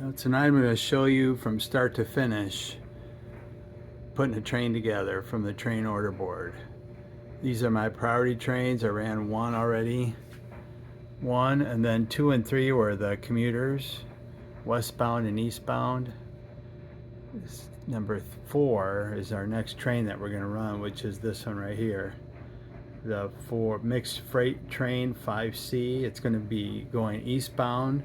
Tonight I'm going to show you from start to finish putting a train together from the train order board. These are my priority trains. I ran one already. One, and then 2 and 3 were the commuters, westbound and eastbound. Number 4 is our next train that we're going to run, which is this one right here. The 4 mixed freight train 5C. It's going to be going eastbound.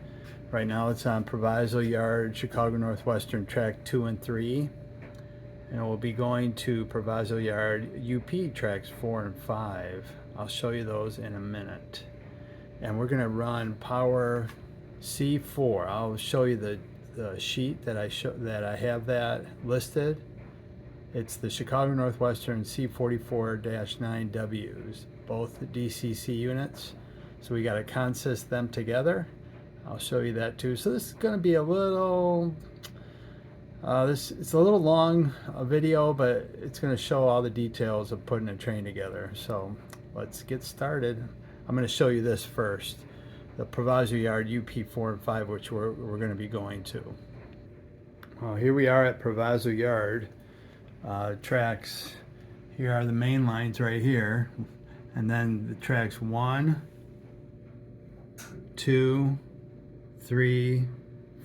Right now it's on Proviso Yard, Chicago Northwestern track 2 and 3. And we'll be going to Proviso Yard UP tracks 4 and 5. I'll show you those in a minute. And we're going to run power C4. I'll show you the sheet that I have that listed. It's the Chicago Northwestern C44-9Ws, both DCC units. So we got to consist them together. I'll show you that too. So this is going to be a little, it's a little long video, but it's going to show all the details of putting a train together. So let's get started. I'm going to show you this first, the Proviso Yard UP 4 and 5, which we're going to be going to. Here we are at Proviso Yard. Tracks, here are the main lines right here, and then the tracks 1, 2, 3,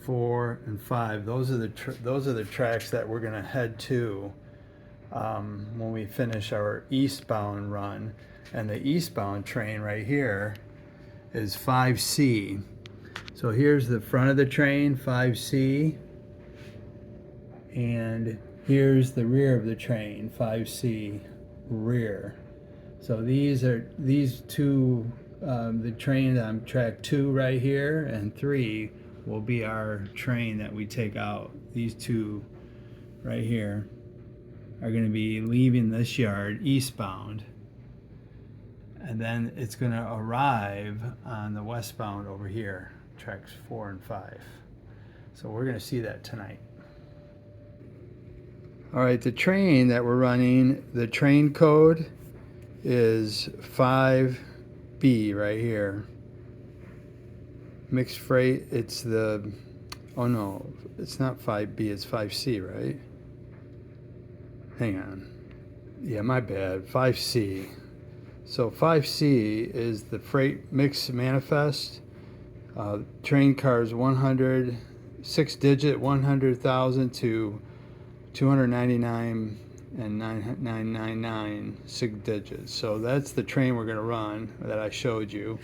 4, and 5. Those are the tracks that we're going to head to when we finish our eastbound run. And the eastbound train right here is 5C. So here's the front of the train, 5C, and here's the rear of the train, 5C rear. So these two, the train on track 2 right here and 3 will be our train that we take out. These two right here are going to be leaving this yard eastbound, and then it's going to arrive on the westbound over here, tracks 4 and 5. So we're going to see that tonight. All right, the train that we're running, the train code is 5B right here. Mixed freight, it's the, oh no, it's not 5B, it's 5C, right? Hang on. Yeah, my bad, 5C. So 5C is the freight mix manifest. Train cars 100, 6-digit 100,000 to 299 and 9999 6 digits. So that's the train we're going to run that I showed you.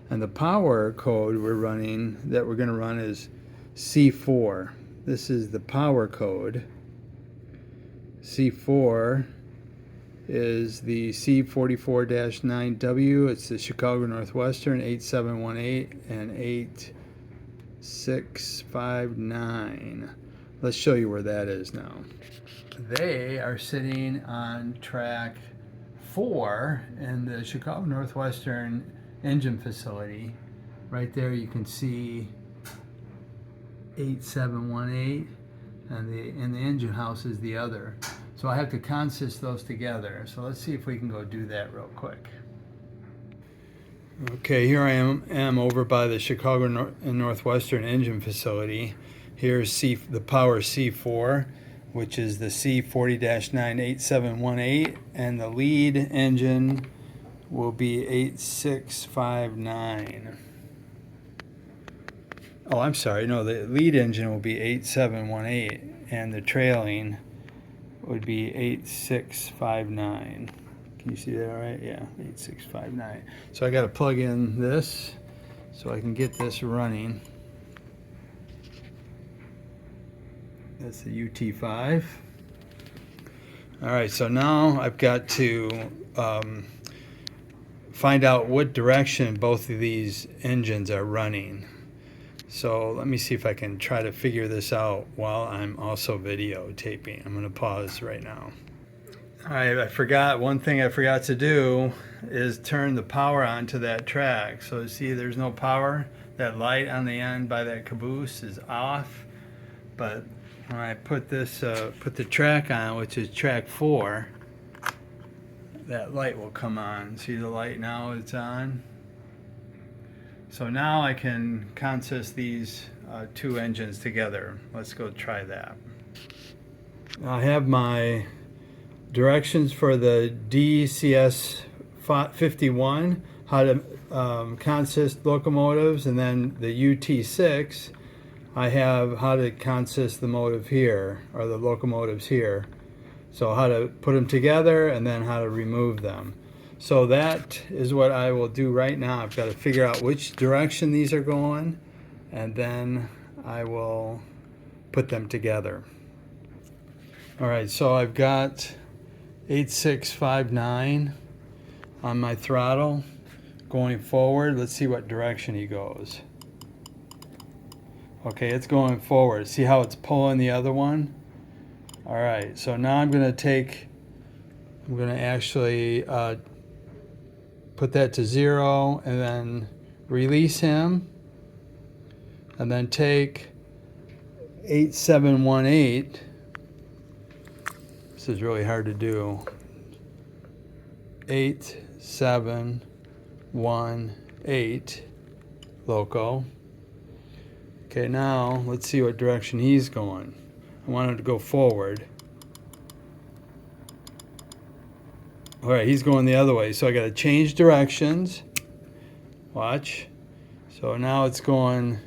And the power code we're going to run is C4. This is the power code. C4 is the C44-9W. It's the Chicago Northwestern 8718 and 8659. Let's show you where that is now. They are sitting on track 4 in the Chicago Northwestern engine facility. Right there you can see 8718, and the engine house is the other. So I have to consist those together. So let's see if we can go do that real quick. Okay, here I am over by the Chicago Northwestern engine facility. Here's the power C4, which is the C40-98718, and the lead engine will be 8659. Oh, I'm sorry, no, the lead engine will be 8718, and the trailing would be 8659. Can you see that all right? Yeah, 8659. So I got to plug in this so I can get this running. That's the UT5. All right, so now I've got to find out what direction both of these engines are running. So let me see if I can try to figure this out while I'm also videotaping. I'm going to pause right now. All right, one thing I forgot to do is turn the power on to that track. So see, there's no power. That light on the end by that caboose is off. But when I put the track on, which is track 4, that light will come on. See the light now, it's on. So now I can consist these two engines together. Let's go try that. I have my directions for the DCS 51, how to consist locomotives, and then the UT6, I have how to consist the motive here, or the locomotives here. So how to put them together and then how to remove them. So that is what I will do right now. I've got to figure out which direction these are going, and then I will put them together. All right, so I've got 8659 on my throttle going forward. Let's see what direction he goes. Okay, it's going forward. See how it's pulling the other one? All right, so now I'm going to actually put that to 0 and then release him, and then take 8718. This is really hard to do. 8718 loco. Okay, now let's see what direction he's going. I want him to go forward. All right, he's going the other way, so I got to change directions. Watch. So now it's going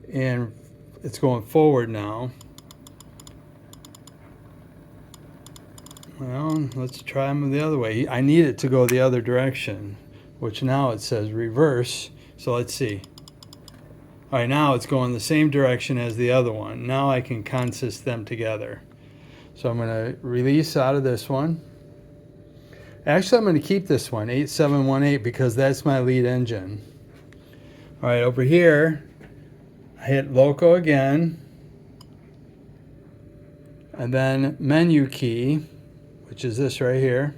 in, it's going forward now. Well, let's try him the other way. I need it to go the other direction, which now it says reverse. So let's see. All right, now it's going the same direction as the other one. Now I can consist them together. So I'm going to release out of this one. Actually, I'm going to keep this one, 8718, because that's my lead engine. All right, over here, I hit loco again. And then menu key, which is this right here.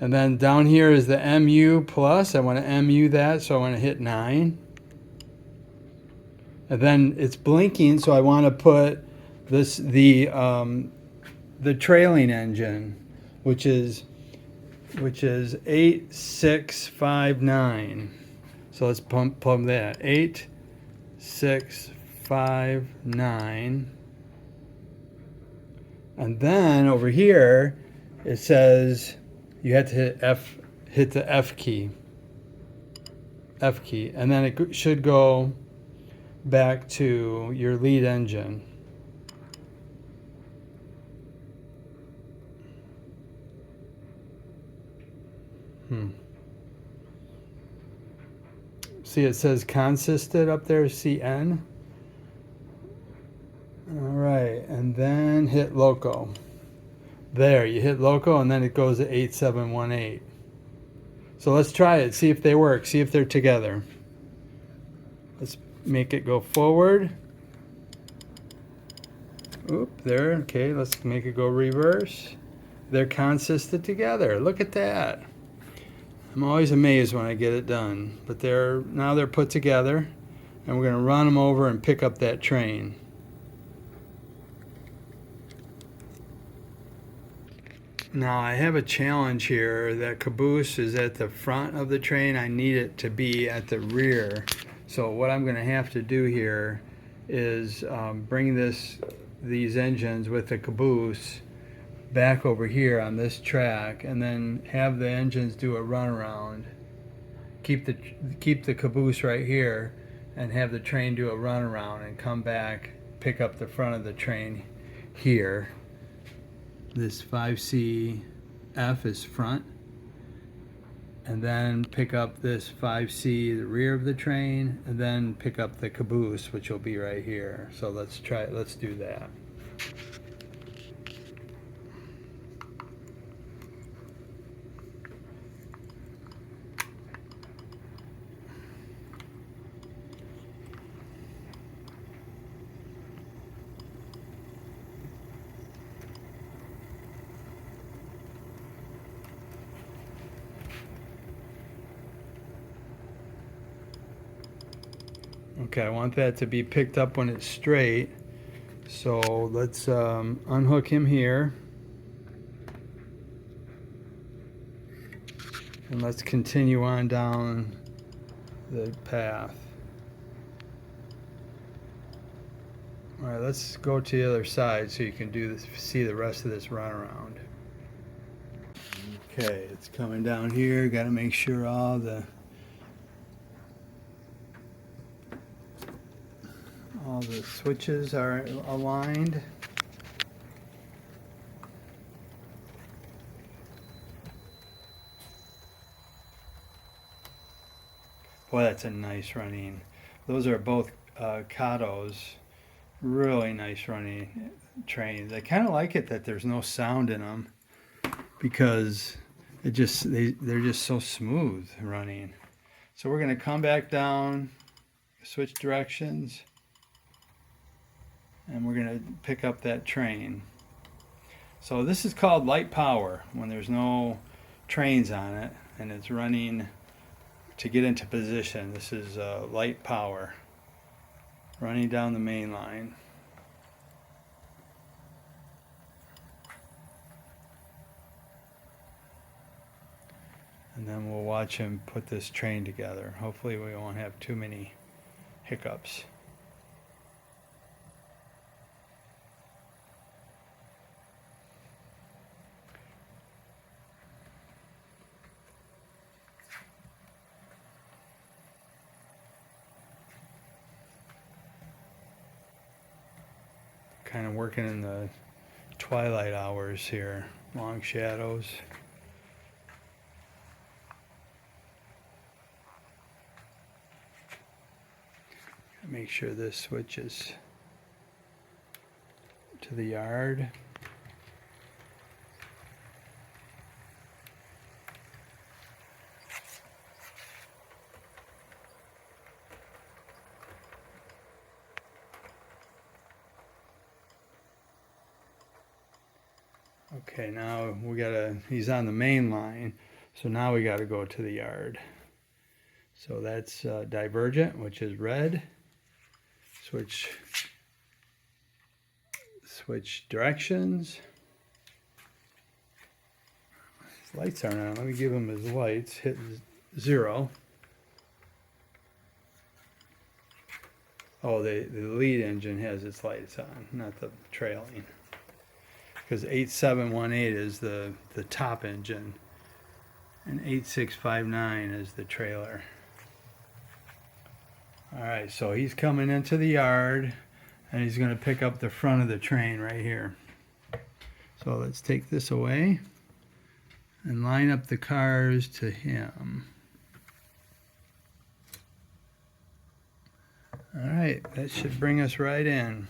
And then down here is the MU plus. I want to MU that, so I want to hit 9. And then it's blinking, so I want to put this the trailing engine, which is 8659. So let's pump that. 8659. And then over here it says you have to hit the F key, and then it should go back to your lead engine. See, it says consisted up there, CN. All right, and then hit loco. There, you hit loco, and then it goes to 8718. So let's try it, see if they work, see if they're together. Let's make it go forward. Oop, there, okay, let's make it go reverse. They're consisted together, look at that. I'm always amazed when I get it done, but now they're put together, and we're going to run them over and pick up that train. Now I have a challenge here. That caboose is at the front of the train. I need it to be at the rear. So what I'm going to have to do here is bring these engines with the caboose back over here on this track, and then have the engines do a runaround. Keep the caboose right here, and have the train do a runaround, and come back, pick up the front of the train here. This 5C F is front, and then pick up this 5C, the rear of the train, and then pick up the caboose, which will be right here. So let's do that. Okay, I want that to be picked up when it's straight. So let's unhook him here. And let's continue on down the path. All right, let's go to the other side so you can do this, see the rest of this runaround. Okay, it's coming down here. Got to make sure all the switches are aligned. Boy, that's a nice running. Those are both Caboose. Really nice running trains. I kind of like it that there's no sound in them because they're just so smooth running. So we're going to come back down, switch directions, and we're going to pick up that train. So this is called light power when there's no trains on it and it's running to get into position. This is light power running down the main line. And then we'll watch him put this train together. Hopefully we won't have too many hiccups. Kind of working in the twilight hours here, long shadows. Make sure this switches to the yard. Okay, now he's on the main line, so now we gotta go to the yard. So that's divergent, which is red. Switch directions. His lights aren't on. Let me give him his lights. Hit 0. Oh, the lead engine has its lights on, not the trailing. Because 8718 is the top engine, and 8659 is the trailer. All right, so he's coming into the yard, and he's going to pick up the front of the train right here. So let's take this away and line up the cars to him. All right, that should bring us right in.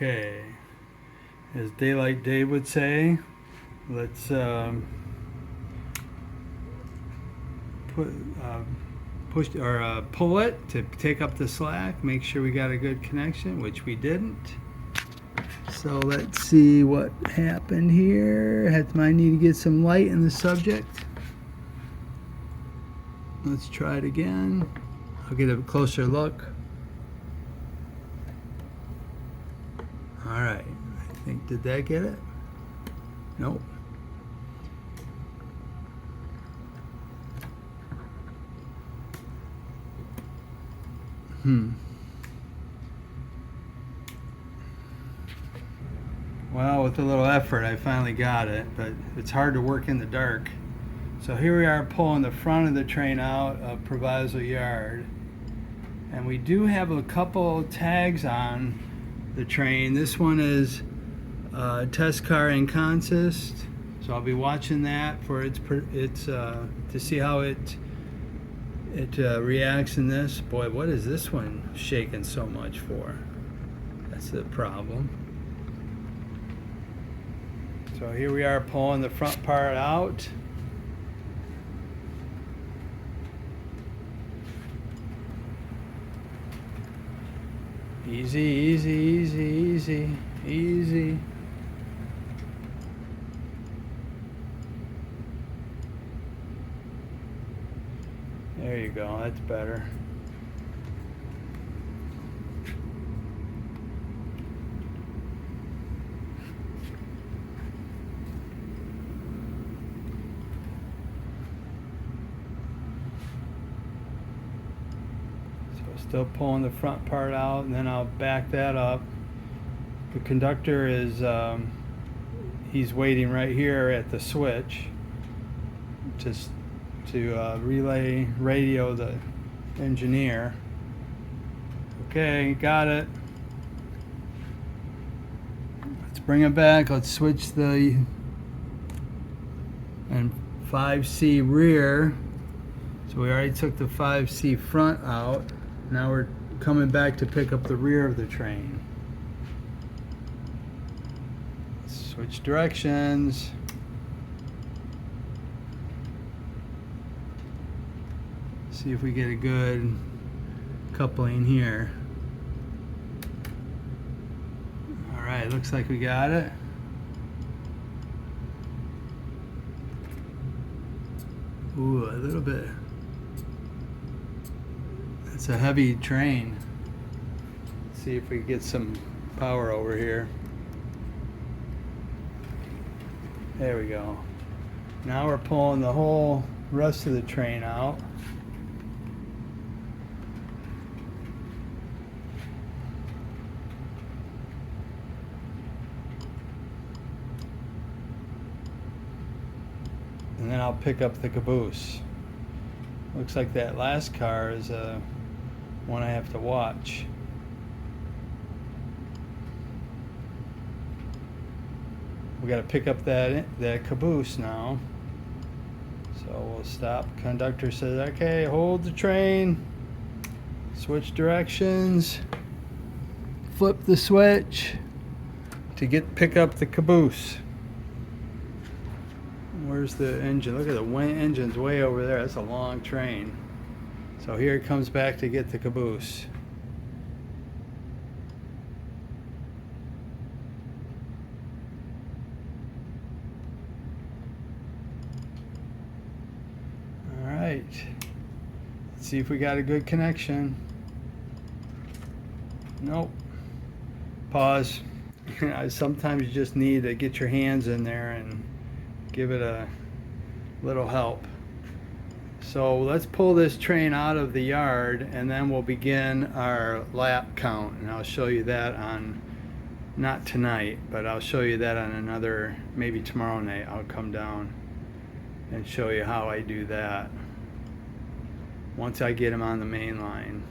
Okay, as Daylight Dave would say, let's pull it to take up the slack, make sure we got a good connection, which we didn't. So let's see what happened here. Might need to get some light in the subject. Let's try it again. I'll get a closer look. All right, I think, did that get it? Nope. Well, with a little effort, I finally got it, but it's hard to work in the dark. So here we are pulling the front of the train out of Proviso Yard. And we do have a couple tags on the train. This one is test car in consist, so I'll be watching that for its to see how it reacts in this. Boy, what is this one shaking so much for? That's the problem. So here we are pulling the front part out. Easy, easy, easy, easy, easy. There you go, that's better. Still pulling the front part out, and then I'll back that up. The conductor is, he's waiting right here at the switch just to relay radio the engineer. Okay, got it. Let's bring it back. Let's switch the and 5C rear. So we already took the 5C front out. Now we're coming back to pick up the rear of the train. Switch directions. See if we get a good coupling here. All right, looks like we got it. Ooh, a little bit. It's a heavy train. Let's see if we get some power over here. There we go. Now we're pulling the whole rest of the train out. And then I'll pick up the caboose. Looks like that last car is one I have to watch. We got to pick up that caboose now. So we'll stop. Conductor says, okay, hold the train. Switch directions. Flip the switch to pick up the caboose. Where's the engine? Look at the engine's way over there. That's a long train. So here it comes back to get the caboose. All right. Let's see if we got a good connection. Nope. Pause. Sometimes you just need to get your hands in there and give it a little help. So let's pull this train out of the yard, and then we'll begin our lap count, and I'll show you that on, not tonight, but I'll show you that on another, maybe tomorrow night. I'll come down and show you how I do that once I get them on the main line.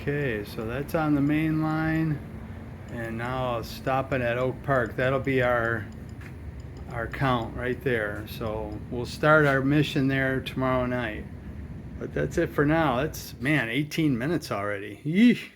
Okay, so that's on the main line, and now I'll stop it at Oak Park. That'll be our count right there. So we'll start our mission there tomorrow night. But that's it for now. That's, man, 18 minutes already. Yeesh.